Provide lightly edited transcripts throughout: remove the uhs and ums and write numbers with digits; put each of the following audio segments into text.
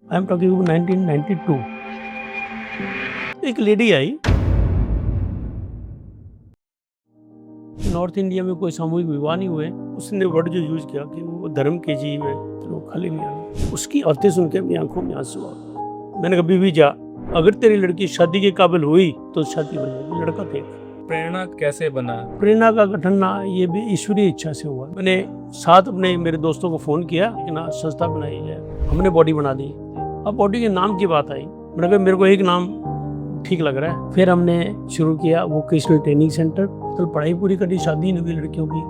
I am talking about 1992। एक lady आई, north India में कोई सामूहिक विवाह नहीं हुए, उसने वर्ड जो यूज किया कि वो धर्म के जीव है, तो खाली नहीं आना। उसकी बातें सुन के मेरी आंखों में आंसू आ गए। मैंने कहा बीवी जा, अगर तेरी लड़की शादी के काबिल हुई तो शादी हो जाएगी, लड़का देख। प्रेरणा कैसे बना? प्रेरणा का गठन ना ये भी ईश्वरीय इच्छा से हुआ। मैंने साथ अपने मेरे दोस्तों को फोन किया कि ना संस्था बनाई जाए, हमने बॉडी बना दी। अब बॉडी के नाम की बात आई, मैंने कहा मेरे को एक नाम ठीक लग रहा है। फिर हमने शुरू किया वोकेशनल ट्रेनिंग सेंटर। कल पढ़ाई पूरी करी, शादी नहीं हुई लड़कियों की,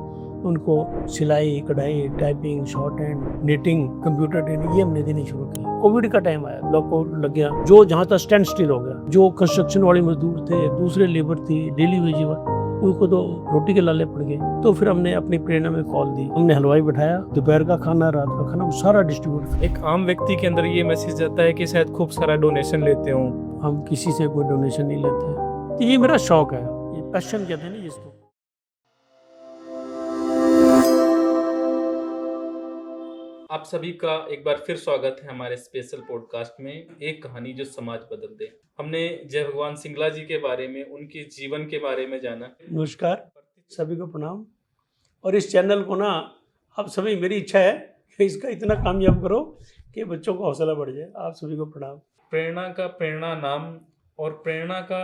उनको सिलाई कढ़ाई typing short hand knitting computer training ये हमने देनी शुरू की। कोविड का टाइम आया, लॉकडाउन लग गया, जो जहाँ तक स्टैंड स्टिल हो गया। जो कंस्ट्रक्शन वाले मजदूर थे, दूसरे लेबर थी, डेली वेज उनको तो रोटी के लाले पड़ गए। तो फिर हमने अपनी प्रेरणा में कॉल दी, हमने हलवाई बैठाया, दोपहर का खाना रात का खाना सारा डिस्ट्रीब्यूट। एक आम व्यक्ति के अंदर ये मैसेज आता है कि शायद खूब सारा डोनेशन लेते हो। हम किसी से कोई डोनेशन नहीं लेते, तो ये मेरा शौक है, ये पैशन कहते हैं ना जिसको। आप सभी का एक बार फिर स्वागत है हमारे स्पेशल पॉडकास्ट में, एक कहानी जो समाज बदल दे। हमने जय भगवान सिंगला जी के बारे में, उनके जीवन के बारे में जाना। नमस्कार, सभी को प्रणाम। और इस चैनल को ना आप सभी, मेरी इच्छा है कि इसका इतना कामयाब करो कि बच्चों का हौसला बढ़ जाए। आप सभी को प्रणाम। प्रेरणा का प्रेरणा नाम और प्रेरणा का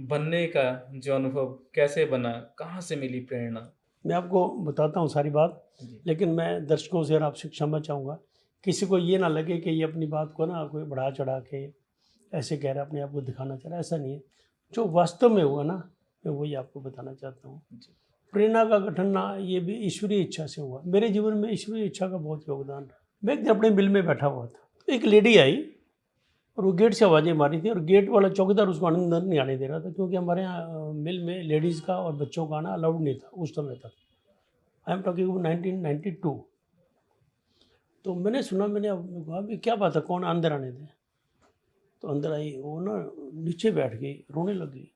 बनने का जो अनुभव कैसे बना, कहाँ से मिली प्रेरणा? मैं आपको बताता हूँ सारी बात, लेकिन मैं दर्शकों से और आपसे क्षमा चाहूँगा, किसी को ये ना लगे कि ये अपनी बात को ना कोई बढ़ा चढ़ा के ऐसे कह रहा है, अपने आप को दिखाना चाह रहा है। ऐसा नहीं है, जो वास्तव में हुआ ना मैं वही आपको बताना चाहता हूँ। प्रेरणा का गठन ना ये भी ईश्वरीय इच्छा से हुआ। मेरे जीवन में ईश्वरीय इच्छा का बहुत योगदान है। मैं एक दिन अपने मिल में बैठा हुआ था, एक लेडी आई और वो गेट से आवाज़ें मारी थी, और गेट वाला चौकीदार उसको अंदर नहीं आने दे रहा था, क्योंकि हमारे यहाँ मिल में लेडीज़ का और बच्चों का आना अलाउड नहीं था उस समय तक। I am talking about 1992। तो मैंने सुना, मैंने कहा भी क्या बात है, कौन अंदर आने दे। तो अंदर आई, वो ना नीचे बैठ गई, रोने लगी।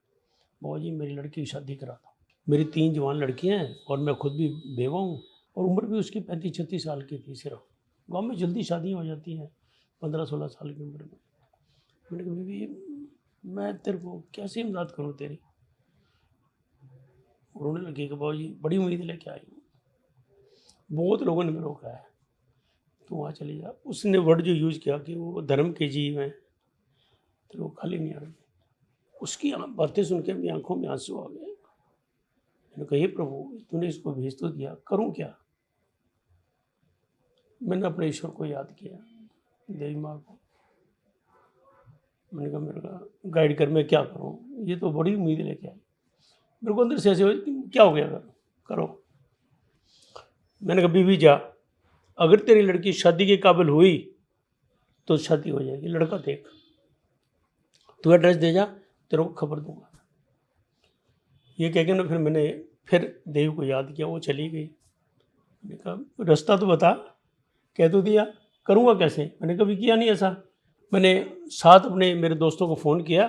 बाबा जी मेरी लड़की की शादी करा दो, मेरी 3 जवान लड़कियाँ हैं और मैं खुद भी बेवा हूँ, और उम्र भी उसकी 35-36 साल की थी। सिर्फ गाँव में जल्दी शादियाँ हो जाती हैं 15-16 साल की उम्र में। मैंने कहा बीवी मैं तेरे को कैसे इमदाद करूँ तेरी। रोने लगी कि बाबा जी बड़ी उम्मीद लेके आई हूँ, बहुत लोगों ने मेरे को कहा है तू वहाँ चली जा। उसने वर्ड जो यूज़ किया कि वो धर्म के जीव हैं, तो वो खाली नहीं आ रही। उसकी बातें सुन के मेरी आंखों में आंसू आ गए। मैंने कहा हे प्रभु, तूने इसको भेज तो दिया, करूँ क्या। मैंने अपने ईश्वर को याद किया, देवी माँ को। मैंने कहा मेरे को गाइड कर, मैं क्या करूँ, ये तो बड़ी उम्मीद लेके आई। मेरे को अंदर से ऐसे क्या हो गया, करो। मैंने कहा बीवी जा, अगर तेरी लड़की शादी के काबिल हुई तो शादी हो जाएगी, लड़का देख। तू एड्रेस दे जा, तेरे को खबर दूंगा। ये कह के ना फिर देवी को याद किया, वो चली गई। मैंने कहा रास्ता तो बता, कह तो दिया, करूँगा कैसे। मैंने कभी किया नहीं ऐसा। मैंने साथ अपने मेरे दोस्तों को फ़ोन किया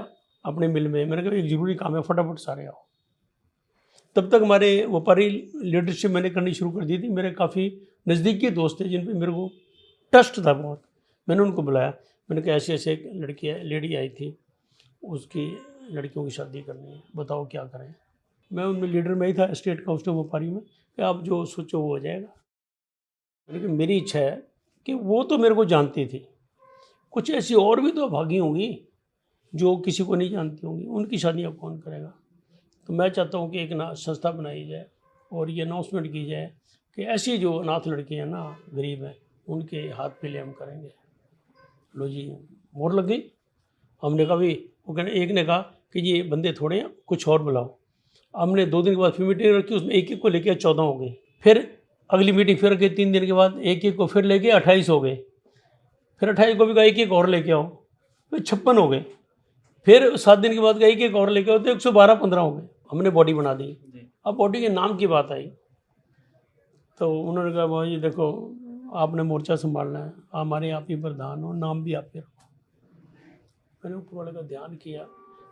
अपने मिल में, मैंने कहा एक ज़रूरी काम है, फटाफट सारे आओ। तब तक हमारे व्यापारी लीडरशिप मैंने करनी शुरू कर दी थी। मेरे काफ़ी नज़दीकी दोस्त थे जिन पे मेरे को ट्रस्ट था बहुत। मैंने उनको बुलाया, मैंने कहा ऐसे ऐसे एक लड़की लेडी आई थी, उसकी लड़कियों की शादी करनी है, बताओ क्या करें। मैं उनमें लीडर में ही था, स्टेट का, उसने व्यापारी में, कि आप जो सोचो वो हो जाएगा। मैंने कहा मेरी इच्छा है कि वो तो मेरे को जानती थी, कुछ ऐसी और भी तो भागी होंगी जो किसी को नहीं जानती होंगी, उनकी शादियाँ कौन करेगा। तो मैं चाहता हूँ कि एक ना संस्था बनाई जाए और ये अनाउंसमेंट की जाए कि ऐसी जो अनाथ लड़कियाँ ना, गरीब हैं, उनके हाथ पहले हम करेंगे। लो जी, मोहर लग गई। हमने कहा भी, वो कहने, एक ने कहा कि ये बंदे थोड़े हैं, कुछ और बुलाओ। हमने 2 दिन के बाद फिर मीटिंग रखी, उसमें एक एक को लेके 14 हो गए। फिर अगली मीटिंग फिर रखी 3 दिन के बाद, एक एक को फिर लेके 28 हो गए। फिर 28 को भी कहा एक एक और लेके आओ, फिर 56 हो गए। फिर 7 दिन के बाद कहा एक एक और लेके आओ, तो 112-15 हो गए। हमने बॉडी बना दी। अब बॉडी के नाम की बात आई, तो उन्होंने कहा भाई देखो आपने मोर्चा संभालना है, हमारे आप ही प्रधान हो, नाम भी आप ही रखो। मैंने ऊपर वाले का ध्यान किया,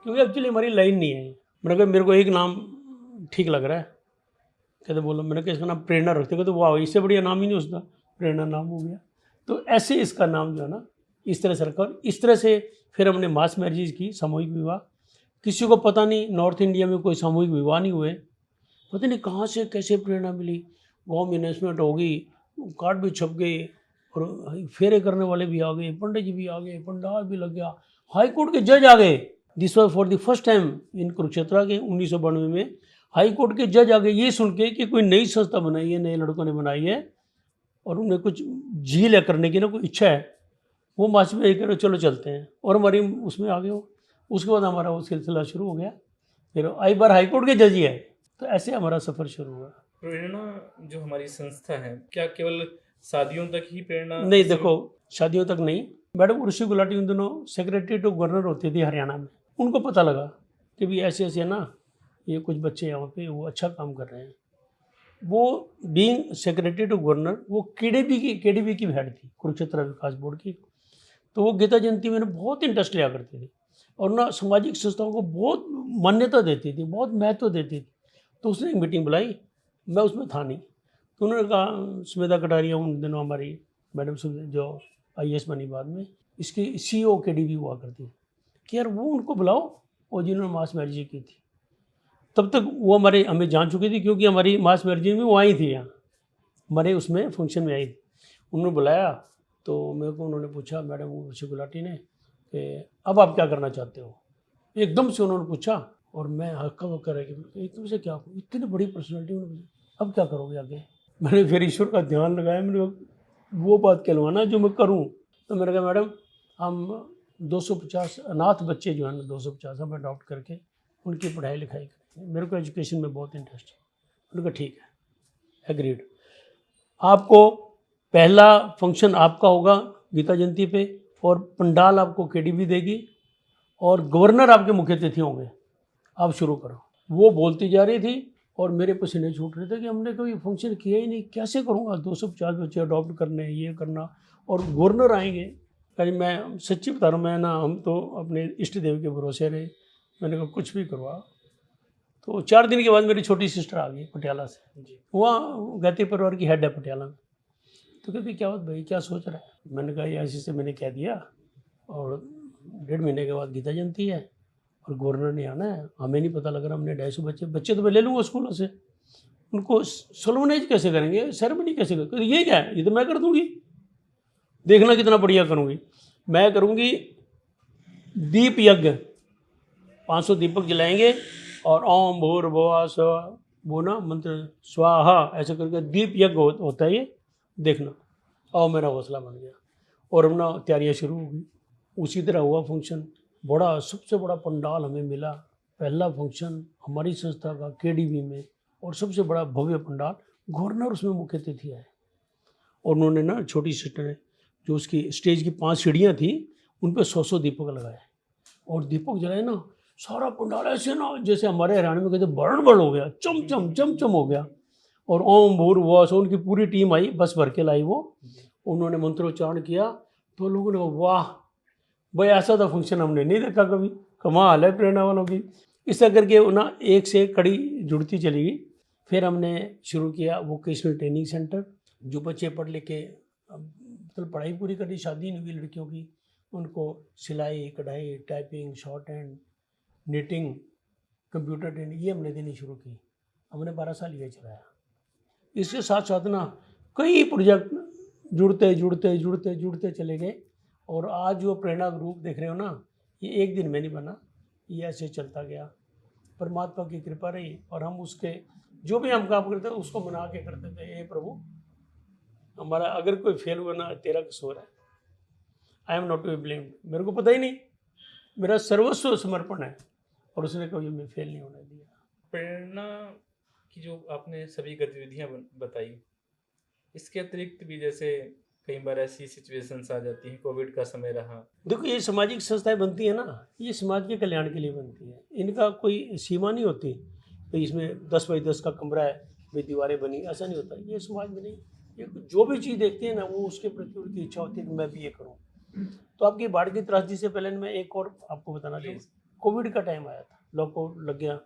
क्योंकि एक्चुअली हमारी लाइन नहीं है। मैंने कहा मेरे को एक नाम ठीक लग रहा है। कहते बोलो, मैंने कहा इसका नाम प्रेरणा रखते। कहते वाह, इससे बढ़िया नाम ही नहीं उसका, प्रेरणा नाम हो गया। तो ऐसे इसका नाम जो है ना इस तरह से रखा। और इस तरह से फिर हमने मास मैरिजेज की, सामूहिक विवाह। किसी को पता नहीं नॉर्थ इंडिया में कोई सामूहिक विवाह नहीं हुए, पता नहीं कहाँ से कैसे प्रेरणा मिली। गाँव में अनाउंसमेंट हो गई, कार्ड भी छप गए, और फेरे करने वाले भी आ गए, पंडित जी भी आ गए, पंडाल भी लग गया, हाई कोर्ट के जज आ गए। This was for the first time in Kurukshetra के 1992 में हाई कोर्ट के जज आ गए, ये सुन के कि कोई नई संस्था बनाई है, नए लड़कों ने बनाई है और उन्हें कुछ झील है करने की ना, कोई इच्छा है, वो मास में कह रहे चलो चलते हैं, और हमारी उसमें आ गए हो। उसके बाद हमारा वो सिलसिला शुरू हो गया, फिर आई बार हाई कोर्ट के जज ही आए, तो ऐसे हमारा सफ़र शुरू हुआ। प्रेरणा जो हमारी संस्था है, क्या केवल शादियों तक ही प्रेरणा? नहीं, देखो शादियों तक नहीं। मैडम उर्वशी गुलाटी उन दिनों सेक्रेटरी टू गवर्नर होती थी हरियाणा में। उनको पता लगा कि भी ऐसे ऐसे ना ये कुछ बच्चे यहाँ पे वो अच्छा काम कर रहे हैं। वो बीइंग सेक्रेटरी टू गवर्नर, वो केडीबी की हेड थी, कुरुक्षेत्र विकास बोर्ड की। तो वो गीता जयंती में बहुत इंटरेस्ट लिया करती थी और ना सामाजिक संस्थाओं को बहुत मान्यता देती थी, बहुत महत्व देती थी। तो उसने एक मीटिंग बुलाई, मैं उसमें था नहीं, तो उन्होंने कहा सुमेधा कटारिया उन दिनों हमारी मैडम जो IAS बनी बाद में, इसकी CEO केडीबी हुआ करती, कि यार वो उनको बुलाओ, और जिन्होंने मास मैरिज की थी। तब तक वो हमें जान चुकी थी, क्योंकि हमारी मास मैरिज में वो आई थी यहाँ, हमारे उसमें फंक्शन में आई थी। उन्होंने बुलाया तो मेरे को उन्होंने पूछा, मैडम उर्वशी गुलाटी ने, कि अब आप क्या करना चाहते हो? एकदम से उन्होंने पूछा, और मैं हक्का बक्का रह गया, एकदम से क्या, इतनी बड़ी पर्सनैलिटी, उन्होंने अब क्या करोगे आगे? मैंने फिर ईश्वर का ध्यान लगाया, मैंने वो बात कहलवाना जो मैं करूं। तो मैंने कहा मैडम हम 250 अनाथ बच्चे जो हैं ना, 250 हम अडॉप्ट करके उनकी पढ़ाई लिखाई करेंगे, मेरे को एजुकेशन में बहुत इंटरेस्ट है। उन्होंने कहा ठीक है, एग्रीड। आपको पहला फंक्शन आपका होगा गीता जयंती पे, और पंडाल आपको केडीबी देगी, और गवर्नर आपके मुख्य अतिथि होंगे, आप शुरू करो। वो बोलती जा रही थी और मेरे पसीने छूट रहे थे कि हमने कभी फंक्शन किया ही नहीं, कैसे करूँगा, 250 बच्चे अडॉप्ट करने, ये करना, और गवर्नर आएंगे। कहीं मैं सच्ची बता रहा हूँ, मैं ना, हम तो अपने इष्ट देव के भरोसे रहे। मैंने कहा कुछ भी करवा। तो 4 दिन के बाद मेरी छोटी सिस्टर आ गई पटियाला से, वहाँ गायत्री परिवार की हेड है पटियाला में। तो कहती क्या बात भाई, क्या सोच रहा है? मैंने कहा ऐसे से मैंने कह दिया, और 1.5 महीने के बाद गीता जयंती है और गवर्नर ने आना है, हमें नहीं पता लग रहा, हमने 250 बच्चे तो मैं ले लूँगा स्कूलों से, उनको सोलोनाइज कैसे करेंगे, सेरेमनी कैसे करेंगे? ये क्या है, ये तो मैं कर दूंगी, देखना कितना बढ़िया करूँगी। मैं करूँगी दीप यज्ञ, 500 दीपक जलाएंगे, और ओम भूर्भुवः स्वः, वो ना मंत्र स्वाहा ऐसे करके दीप यज्ञ होता है, ये देखना। और मेरा हौसला बन गया, और हम ना तैयारियाँ शुरू हो गई। उसी तरह हुआ फंक्शन, बड़ा सबसे बड़ा पंडाल हमें मिला, पहला फंक्शन हमारी संस्था का केडीबी में, और सबसे बड़ा भव्य पंडाल, गवर्नर उसमें मुख्य अतिथि आए। और उन्होंने ना छोटी सिस्टर ने, जो उसकी स्टेज की 5 सीढ़ियाँ थी, उन पर 100 दीपक लगाए, और दीपक जलाए ना, सारा पंडाल ऐसे ना, जैसे हमारे हरियाणा में कहते बड़ बड़ हो गया, चम चम हो गया। और ओम भूर्भुवः स्वः, उनकी पूरी टीम आई, बस भर के लाई वो, उन्होंने मंत्रोच्चारण किया, तो लोगों ने कहा वाह भाई, ऐसा तो फंक्शन हमने नहीं देखा कभी, कमाल है प्रेरणा वालों की। इस तरह करके ना एक से एक कड़ी जुड़ती चली गई। फिर हमने शुरू किया वोकेशनल ट्रेनिंग सेंटर, जो बच्चे पढ़ लिख के मतलब पढ़ाई पूरी कर दी, शादी नहीं हुई लड़कियों की, उनको सिलाई कढ़ाई, typing, short hand, knitting, computer training, ये हमने देनी शुरू की। हमने 12 साल ये चलाया। इसके साथ साथ ना कई प्रोजेक्ट जुड़ते चले गए, और आज जो प्रेरणा ग्रुप देख रहे हो ना, ये एक दिन में नहीं बना, ये ऐसे चलता गया, परमात्मा की कृपा रही, और हम उसके जो भी हम काम करते थे उसको मना के करते थे, हे प्रभु हमारा अगर कोई फेल हुआ ना, तेरा कसूर है, I am not to be blamed, मेरे को पता ही नहीं, मेरा सर्वस्व समर्पण है, और उसने कभी मैं फेल नहीं होने दिया। प्रेरणा की जो आपने सभी गतिविधियां बताई, इसके अतिरिक्त भी जैसे कई बार ऐसी सिचुएशंस आ जाती हैं, कोविड का समय रहा। देखो ये सामाजिक संस्थाएं बनती है ना, ये समाज के कल्याण के लिए बनती है, इनका कोई सीमा नहीं होती कि इसमें 10 बाई 10 का कमरा है, भाई दीवारें बनी, ऐसा नहीं होता। ये समाज में नहीं, ये जो भी चीज़ देखते हैं ना, वो उसके प्रति उनकी इच्छा होती है कि मैं भी ये करूँ। तो आपकी बाढ़ की त्रासदी से पहले मैं एक और आपको बताना चाहूँ, कोविड का टाइम आया था, लॉकडाउन लग गया,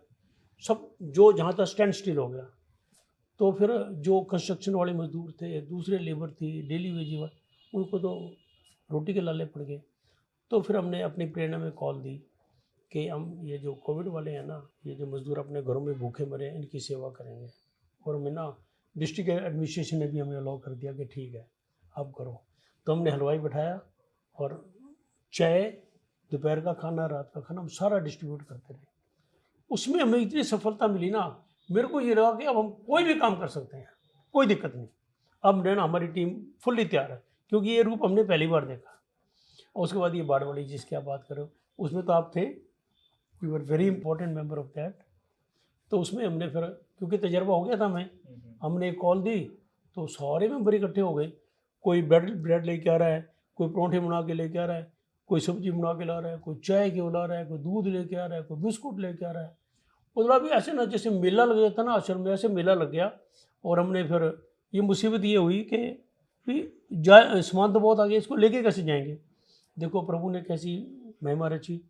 सब जो जहाँ तक स्टैंड स्टिल हो गया। तो फिर जो कंस्ट्रक्शन वाले मजदूर थे, दूसरे लेबर थी, डेली वेज, उनको तो रोटी के लाले पड़ गए। तो फिर हमने अपनी प्रेरणा में कॉल दी कि हम ये जो कोविड वाले हैं ना, ये जो मज़दूर अपने घरों में भूखे मरे हैं, इनकी सेवा करेंगे। और हमें ना डिस्ट्रिक्ट एडमिनिस्ट्रेशन ने भी हमें अलाउ कर दिया कि ठीक है आप करो। तो हमने हलवाई बैठाया और चाय, दोपहर का खाना, रात का खाना हम सारा डिस्ट्रीब्यूट करते रहे। उसमें हमें इतनी सफलता मिली ना, मेरे को ये लगा कि अब हम कोई भी काम कर सकते हैं, कोई दिक्कत नहीं। अब ना हमारी टीम फुल्ली तैयार है, क्योंकि ये रूप हमने पहली बार देखा। और उसके बाद ये बाढ़ वाली जिसकी आप बात करो, उसमें तो आप थे, you are very important member of that. तो उसमें हमने फिर, क्योंकि तजर्बा हो गया था हमें, हमने एक कॉल दी तो सारे मेंबर इकट्ठे हो गए। कोई ब्रेड लेके आ रहा है, कोई परोंठे बना के लेके आ रहा है, कोई सब्जी बना के ला रहा है, कोई चाय के ला रहा है, कोई दूध लेके आ रहा है, कोई बिस्कुट लेके आ रहा है। मतलब भी ऐसे ना जैसे मेला लग गया था ना आश्रम में, ऐसे मेला लग गया। और हमने फिर ये मुसीबत ये हुई कि जाए सामान तो बहुत आ गया, इसको लेके कैसे जाएंगे। देखो प्रभु ने कैसी महिमा रची।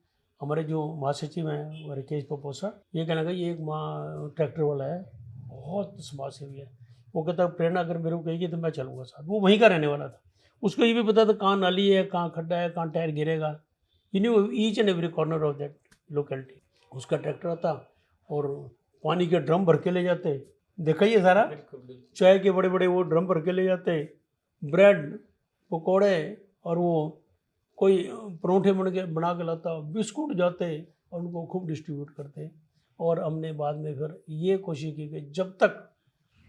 हमारे जो महासचिव हैं रिकेश पपोसा, ये कहना कि ये एक माँ ट्रैक्टर वाला है, बहुत समाज सेवी है। वो कहता प्रेरणा अगर मेरे को कहेगी तो मैं चलूँगा साथ। वो वहीं का रहने वाला था, उसको ये भी पता था कहाँ नाली है, कहाँ खड्डा है, कहाँ टायर गिरेगा। You know each and every corner of that locality. उसका ट्रैक्टर आता और पानी के ड्रम भर के ले जाते, देखा ही है सारा। चाय के बड़े बड़े वो ड्रम भर के ले जाते, ब्रेड पकौड़े और वो कोई परोंठे बना के लाता, बिस्कुट जाते और उनको खूब डिस्ट्रीब्यूट करते। और हमने बाद में फिर ये कोशिश की कि जब तक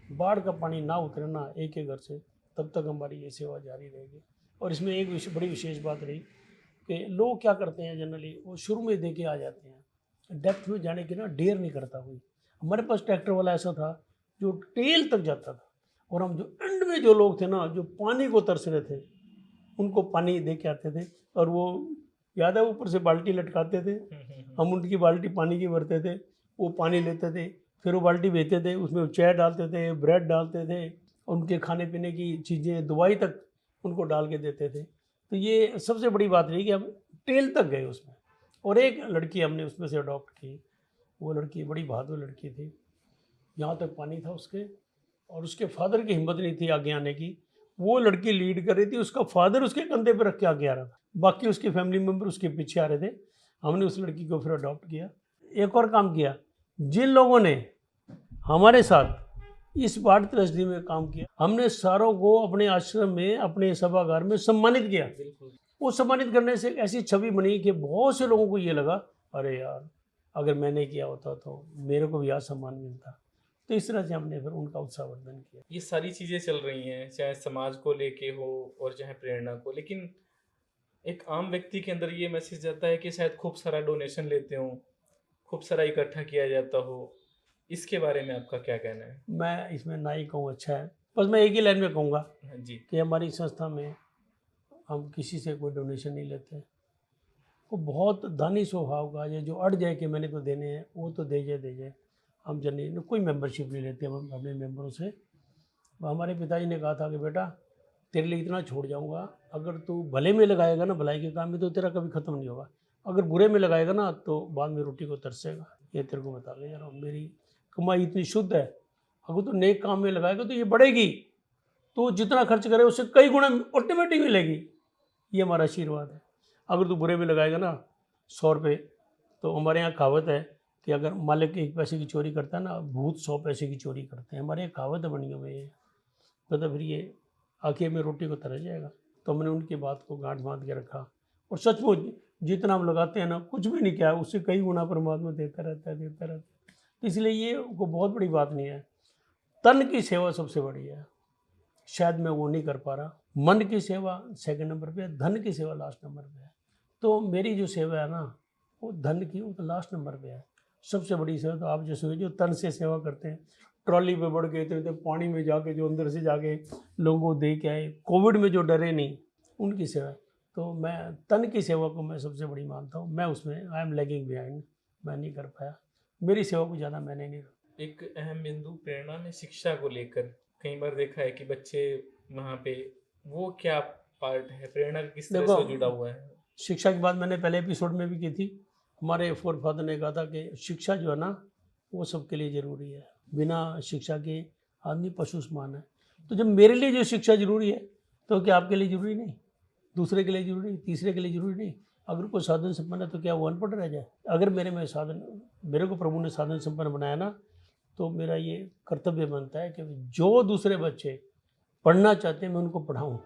बाढ़ का पानी ना उतरे ना एक एक घर से, तब तक हमारी ये सेवा जारी रहेगी। और इसमें एक बड़ी विशेष बात रही कि लोग क्या करते हैं जनरली, वो शुरू में दे के आ जाते हैं, डेप्थ में जाने की ना डेयर नहीं करता कोई। हमारे पास ट्रैक्टर वाला ऐसा था जो टेल तक जाता था, और हम जो एंड में जो लोग थे ना, जो पानी को तरस रहे थे, उनको पानी दे के आते थे। और वो याद है ऊपर से बाल्टी लटकाते थे, हम उनकी बाल्टी पानी की भरते थे, वो पानी लेते थे, फिर वो बाल्टी भेजते थे, उसमें चाय डालते थे, ब्रेड डालते थे, उनके खाने पीने की चीज़ें, दवाई तक उनको डाल के देते थे। तो ये सबसे बड़ी बात रही कि हम टेल तक गए उसमें। और एक लड़की हमने उसमें से अडॉप्ट की, वो लड़की बड़ी बहादुर लड़की थी, यहाँ तक पानी था उसके, और उसके फादर की हिम्मत नहीं थी आगे आने की। वो लड़की लीड कर रही थी, उसका फादर उसके कंधे पर रख के आगे आ रहा था, बाकी उसके फैमिली मेम्बर उसके पीछे आ रहे थे। हमने उस लड़की को फिर अडॉप्ट किया। एक और काम किया, जिन लोगों ने हमारे साथ इस बाढ़ त्रस्ती में काम किया, हमने सारों को अपने आश्रम में, अपने सभागार में सम्मानित किया। वो सम्मानित करने से एक ऐसी छवि बनी कि बहुत से लोगों को ये लगा, अरे यार अगर मैंने किया होता तो मेरे को भी यहाँ सम्मान मिलता। तो इस तरह से हमने फिर उनका उत्साहवर्धन किया। ये सारी चीज़ें चल रही हैं, चाहे समाज को लेके हो और चाहे प्रेरणा को, लेकिन एक आम व्यक्ति के अंदर ये मैसेज जाता है कि शायद खूब सारा डोनेशन लेते हो, खूब सारा इकट्ठा किया जाता हो। इसके बारे में आपका क्या कहना है? मैं इसमें ना ही कहूँ अच्छा है, बस मैं एक ही लाइन में कहूँगा हाँ जी। कि हमारी संस्था में हम किसी से कोई डोनेशन नहीं लेते। वो बहुत दानी स्वभाव का, ये जो अड़ जाए कि मैंने तो देने हैं, वो तो दे जाए। हम जन कोई मेंबरशिप नहीं लेते हम अपने मेंबरों से। हमारे पिताजी ने कहा था कि बेटा तेरे लिए इतना छोड़ जाऊंगा, अगर तू भले में लगाएगा ना, भलाई के काम में, तो तेरा कभी ख़त्म नहीं होगा। अगर बुरे में लगाएगा ना तो बाद में रोटी को तरसेगा। ये तेरे को बता दे यार, मेरी कमाई इतनी शुद्ध है, अगर तू नेक काम में लगाएगा तो ये बढ़ेगी, तो जितना खर्च करे उससे कई गुना ऑटोमेटिक मिलेगी। ये हमारा आशीर्वाद है। अगर तू बुरे में लगाएगा ना 100 रुपये, तो हमारे यहाँ कहावत है कि अगर मालिक 1 पैसे की चोरी करता है ना, भूत 100 पैसे की चोरी करते हैं। हमारे यहाँ कहावत बनी हुई है, तो फिर ये आखिर में रोटी को तरस जाएगा। तो हमने उनकी बात को गांठ बांध के रखा, और सचमुच जितना हम लगाते हैं ना, कुछ भी नहीं किया, उससे कई गुना परमात्मा देता रहता है। तो इसलिए ये को बहुत बड़ी बात नहीं है। तन की सेवा सबसे बड़ी है, शायद मैं वो नहीं कर पा रहा। मन की सेवा सेकंड नंबर पे है, धन की सेवा लास्ट नंबर पे है। तो मेरी जो सेवा है ना, वो धन की वो तो लास्ट नंबर पे है। सबसे बड़ी सेवा तो आप जैसे जो तन से सेवा करते हैं, ट्रॉली पे बढ़ के इतने पानी में जाके जो अंदर से जाके लोगों को दे के आए, कोविड में जो डरे नहीं, उनकी सेवा। तो मैं तन की सेवा को मैं सबसे बड़ी मानता हूँ। मैं उसमें आई एम लैगिंग बिहाइंड, मैं नहीं कर पाया। मेरी सेवा को ज़्यादा मैंने नहीं। एक अहम बिंदु प्रेरणा ने शिक्षा को लेकर कई बार देखा है कि बच्चे वहाँ पे, वो क्या पार्ट है प्रेरणा किस तरह से जुड़ा हुआ है? शिक्षा की बात मैंने पहले एपिसोड में भी की थी। हमारे फोर फादर ने कहा था कि शिक्षा जो है ना, वो सबके लिए ज़रूरी है, बिना शिक्षा के आदमी पशु समान है। तो जब मेरे लिए जो शिक्षा ज़रूरी है, तो क्या आपके लिए ज़रूरी नहीं? दूसरे के लिए जरूरी नहीं, तीसरे के लिए जरूरी नहीं। अगर कोई साधन संपन्न है तो क्या वो अनपढ़ रह जाए? अगर मेरे को प्रभु ने साधन संपन्न बनाया ना, तो मेरा ये कर्तव्य बनता है कि जो दूसरे बच्चे पढ़ना चाहते हैं मैं उनको पढ़ाऊँ।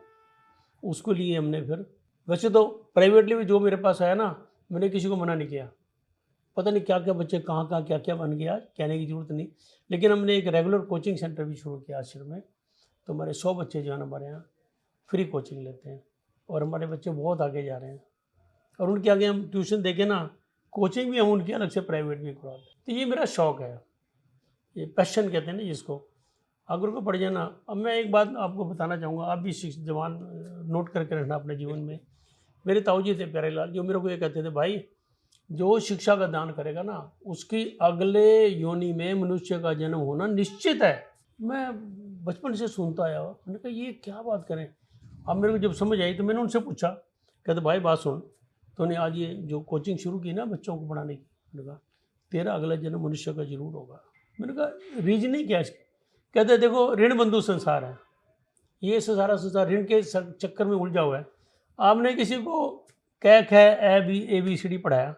उसके लिए हमने फिर, वैसे तो प्राइवेटली भी जो मेरे पास आया ना, मैंने किसी को मना नहीं किया। पता नहीं क्या क्या बच्चे कहाँ कहाँ क्या क्या बन गया, कहने की ज़रूरत नहीं। लेकिन हमने एक रेगुलर कोचिंग सेंटर भी शुरू किया आश्रम में। तो हमारे 100 बच्चे जो है ना हमारे यहाँ फ्री कोचिंग लेते हैं, और हमारे बच्चे बहुत आगे जा रहे हैं। और उनके आगे हम ट्यूशन देके ना, कोचिंग भी हम उनकी अलग से प्राइवेट भी करवाते हैं। तो ये मेरा शौक़ है, ये पैशन कहते हैं ना जिसको। अगर को पढ़ जाना। अब मैं एक बात आपको बताना चाहूँगा, आप भी जवान नोट करके रखना अपने जीवन में। मेरे ताऊ जी थे प्यारे लाल, जो मेरे को ये कहते थे, भाई जो शिक्षा का दान करेगा ना, उसकी अगले योनि में मनुष्य का जन्म होना निश्चित है। मैं बचपन से सुनता आया हूँ। मैंने कहा ये क्या बात करें। अब मेरे को जब समझ आई तो मैंने उनसे पूछा, कहते भाई बात सुन, तूने आज ये जो कोचिंग शुरू की ना बच्चों को पढ़ाने की, मैंने कहा तेरा अगला जन्म मनुष्य का जरूर होगा। मैंने कहा रीजनिंग क्या है इसकी? कहते देखो ऋण बंधु संसार है, ये सारा संसार ऋण के चक्कर में उलझा हुआ है। आपने किसी को कै ख ए बी सी डी पढ़ाया,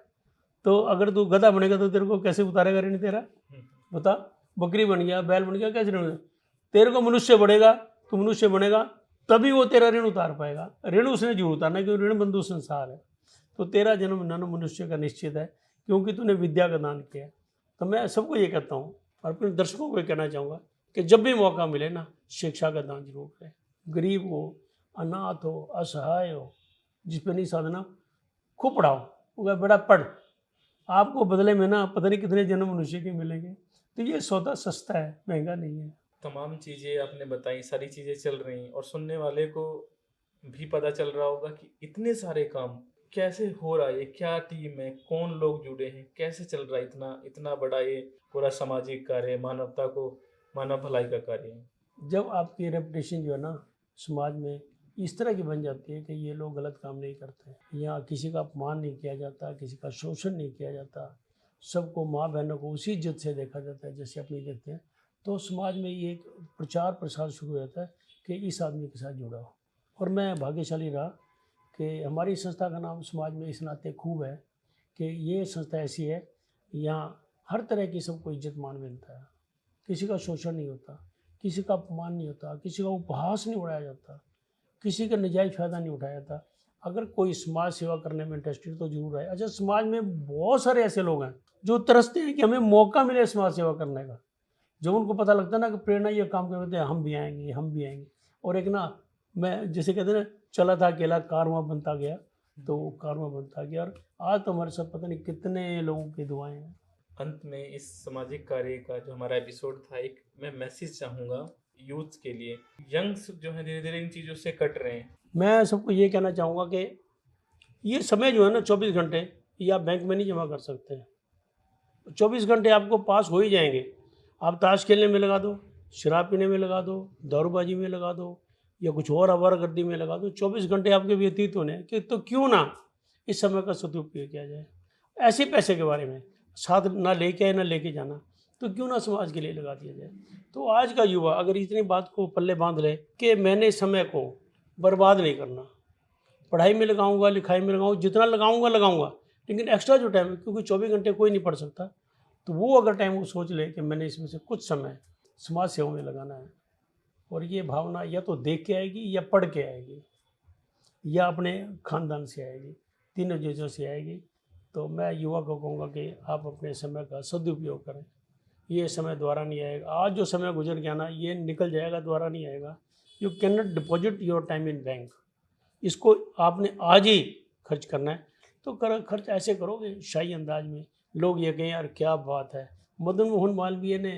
तो अगर तू गधा बनेगा तो तेरे को कैसे उतारेगा ऋण तेरा? बता। बकरी बन गया, बैल बन गया, कैसे ऋण? तेरे को मनुष्य बढ़ेगा, तू मनुष्य बनेगा तभी वो तेरा ऋण उतार पाएगा। ऋण उसने जरूर उतारना, क्योंकि ऋण बंधु संसार है। तो तेरा जन्म नन्ह मनुष्य का निश्चित है, क्योंकि तूने विद्या का दान किया है। तो मैं सबको ये कहता हूँ, और अपने दर्शकों को ये कहना चाहूँगा कि जब भी मौका मिले ना, शिक्षा का दान जरूर करें। गरीब हो, अनाथ हो, असहाय हो, जिस पर नहीं साधना, खूब पढ़ाओ। वो बेटा पढ़, आपको बदले में ना पता नहीं कितने जन्म मनुष्य के मिलेंगे। तो ये सौदा सस्ता है, महंगा नहीं है। तमाम चीज़ें आपने बताई, सारी चीज़ें चल रही, और सुनने वाले को भी पता चल रहा होगा कि इतने सारे काम कैसे हो रहा है, क्या टीम है, कौन लोग जुड़े हैं, कैसे चल रहा है इतना इतना बड़ा ये पूरा सामाजिक कार्य, मानवता को, मानव भलाई का कार्य है। जब आपकी रेपुटेशन जो है ना समाज में इस तरह की बन जाती है कि ये लोग गलत काम नहीं करते, यहाँ किसी का अपमान नहीं किया जाता, किसी का शोषण नहीं किया जाता, सबको माँ बहनों को उसी इज्जत से देखा जाता है जैसे अपनी देखते हैं, तो समाज में ये एक प्रचार प्रसार शुरू हो जाता है कि इस आदमी के साथ जुड़ा हो। और मैं भाग्यशाली रहा कि हमारी संस्था का नाम समाज में इस नाते खूब है कि ये संस्था ऐसी है, यहाँ हर तरह की सबको इज्जत मान मिलता है, किसी का शोषण नहीं होता, किसी का अपमान नहीं होता, किसी का उपहास नहीं उड़ाया जाता, किसी का नजायज़ फ़ायदा नहीं उठाया जाता। अगर कोई समाज सेवा करने में इंटरेस्टेड तो जरूर है। अच्छा, समाज में बहुत सारे ऐसे लोग हैं जो तरसते हैं कि हमें मौका मिले समाज सेवा करने का। जब उनको पता लगता है ना कि प्रेरणा ये काम करते हैं, हम भी आएंगे, हम भी आएंगे। और एक ना, मैं जैसे कहते हैं ना, चला था अकेला कारवां बनता गया, तो वो कारवां बनता गया। और आज तो हमारे साथ पता नहीं कितने लोगों की दुआएं हैं। अंत में इस सामाजिक कार्य का जो हमारा एपिसोड था, एक मैं मैसेज चाहूँगा यूथ के लिए। यंग्स जो है धीरे धीरे इन चीज़ों से कट रहे हैं। मैं सबको ये कहना चाहूँगा कि ये समय जो है ना 24 घंटे ये आप बैंक में नहीं जमा कर सकते। 24 घंटे आपको पास हो ही जाएंगे। आप ताश खेलने में लगा दो, शराब पीने में लगा दो, दारूबाजी में लगा दो, या कुछ और आवारागर्दी में लगा दो। 24 घंटे आपके व्यतीत होने कि तो क्यों ना इस समय का सदुपयोग किया जाए। ऐसे पैसे के बारे में साथ ना लेके आए ना लेके जाना, तो क्यों ना समाज के लिए लगा दिया जाए। तो आज का युवा अगर इतनी बात को पल्ले बांध ले कि मैंने समय को बर्बाद नहीं करना, पढ़ाई में लगाऊंगा, लिखाई में लगाऊंगा, जितना लगाऊंगा, लेकिन एक्स्ट्रा जो टाइम है, क्योंकि 24 घंटे कोई नहीं पढ़ सकता, तो वो अगर टाइम वो सोच ले कि मैंने इसमें से कुछ समय समाज सेवा में लगाना है, और ये भावना या तो देख के आएगी, या पढ़ के आएगी, या अपने खानदान से आएगी, तीनों चीज़ों से आएगी। तो मैं युवा को कहूँगा कि आप अपने समय का सदुपयोग करें। ये समय दोबारा नहीं आएगा। आज जो समय गुजर गया ना, ये निकल जाएगा, दोबारा नहीं आएगा। You can not deposit your time in bank. इसको आपने आज ही खर्च करना है। तो खर्च ऐसे करोगे शाही अंदाज में, लोग ये कहें यार क्या बात है, मदन मोहन मालवीय ने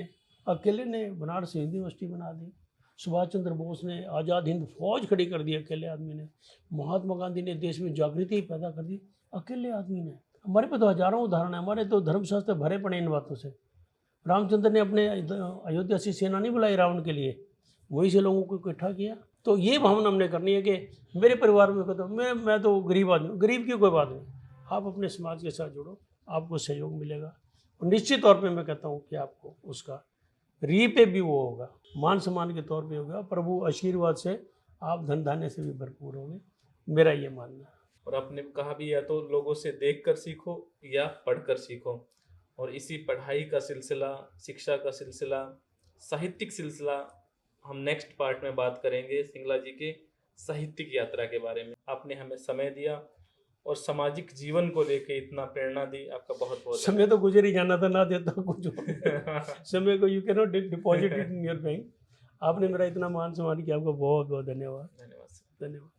अकेले ने बनारस हिंदी यूनिवर्सिटी बना दी, सुभाष चंद्र बोस ने आज़ाद हिंद फौज खड़ी कर दी अकेले आदमी ने, महात्मा गांधी ने देश में जागृति पैदा कर दी अकेले आदमी ने। हमारे पे तो हजारों उदाहरण है, हमारे तो धर्मशास्त्र भरे पड़े इन बातों से। रामचंद्र ने अपने अयोध्या से सेना नहीं बुलाई रावण के लिए, वहीं से लोगों को इकट्ठा किया। तो ये भावना हमने करनी है कि मेरे परिवार में तो मैं तो गरीब आदमी, गरीब की कोई बात नहीं, आप अपने समाज के साथ जुड़ो, आपको सहयोग मिलेगा। और निश्चित तौर पे मैं कहता हूँ कि आपको उसका रीपे भी वो होगा, मान सम्मान के तौर पे होगा। प्रभु आशीर्वाद से आप धन धान्य से भी भरपूर होंगे। मेरा ये मानना है। और आपने कहा भी, या तो लोगों से देखकर सीखो या पढ़कर सीखो। और इसी पढ़ाई का सिलसिला, शिक्षा का सिलसिला, साहित्यिक सिलसिला हम नेक्स्ट पार्ट में बात करेंगे सिंगला जी के साहित्यिक यात्रा के बारे में। आपने हमें समय दिया और सामाजिक जीवन को लेके इतना प्रेरणा दी, आपका बहुत बहुत समय तो गुजर ही जाना था, ना देता कुछ और। धन्यवाद। समय को you can not deposit it in your bank. आपने मेरा इतना मान सम्मान किया, आपका बहुत बहुत धन्यवाद। धन्यवाद सर। धन्यवाद।